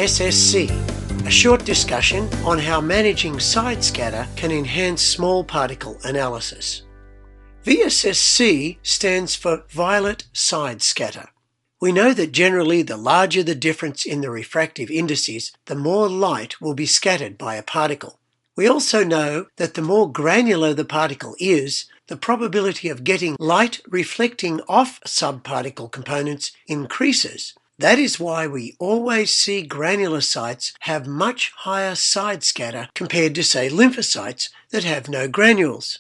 V-SSC, a short discussion on how managing side scatter can enhance small particle analysis. V-SSC stands for violet side scatter. We know that generally the larger the difference in the refractive indices, the more light will be scattered by a particle. We also know that the more granular the particle is, the probability of getting light reflecting off subparticle components increases. That is why we always see granular sites have much higher side scatter compared to, say, lymphocytes that have no granules.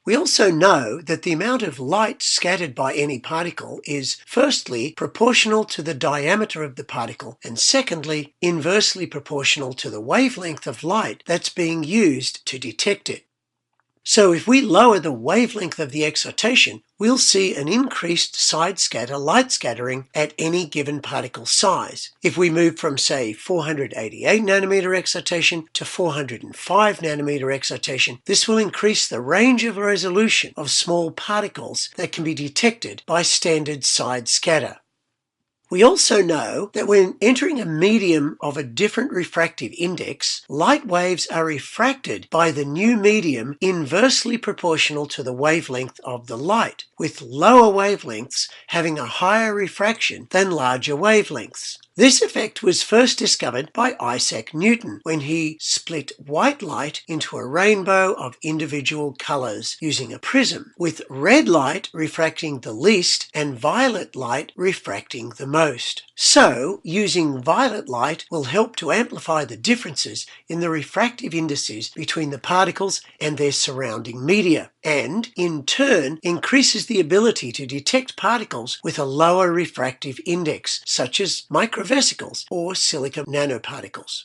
We also know that the amount of light scattered by any particle is, firstly, proportional to the diameter of the particle, and secondly, inversely proportional to the wavelength of light that's being used to detect it. So if we lower the wavelength of the excitation, we'll see an increased side scatter light scattering at any given particle size. If we move from, say, 488 nanometer excitation to 405 nanometer excitation, this will increase the range of resolution of small particles that can be detected by standard side scatter. We also know that when entering a medium of a different refractive index, light waves are refracted by the new medium inversely proportional to the wavelength of the light, with lower wavelengths having a higher refraction than larger wavelengths. This effect was first discovered by Isaac Newton when he split white light into a rainbow of individual colors using a prism, with red light refracting the least and violet light refracting the most. So, using violet light will help to amplify the differences in the refractive indices between the particles and their surrounding media, and, in turn, increases the ability to detect particles with a lower refractive index, such as microvesicles or silica nanoparticles.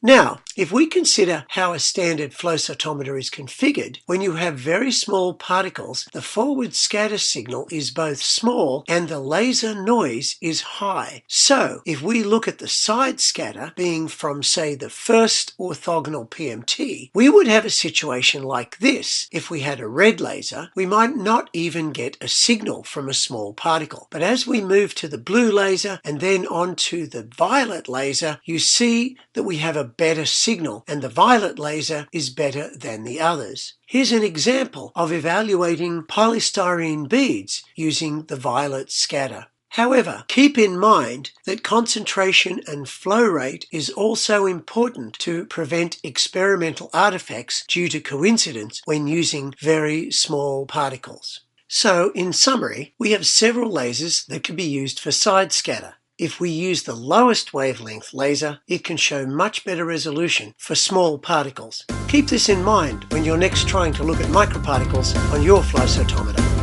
Now, if we consider how a standard flow cytometer is configured, when you have very small particles, the forward scatter signal is both small and the laser noise is high. So, if we look at the side scatter being from, say, the first orthogonal PMT, we would have a situation like this. If we had a red laser, we might not even get a signal from a small particle. But as we move to the blue laser and then on to the violet laser, you see that we have a better signal, and the violet laser is better than the others. Here's an example of evaluating polystyrene beads using the violet scatter. However, keep in mind that concentration and flow rate is also important to prevent experimental artifacts due to coincidence when using very small particles. So, in summary, we have several lasers that can be used for side scatter. If we use the lowest wavelength laser, it can show much better resolution for small particles. Keep this in mind when you're next trying to look at microparticles on your flow cytometer.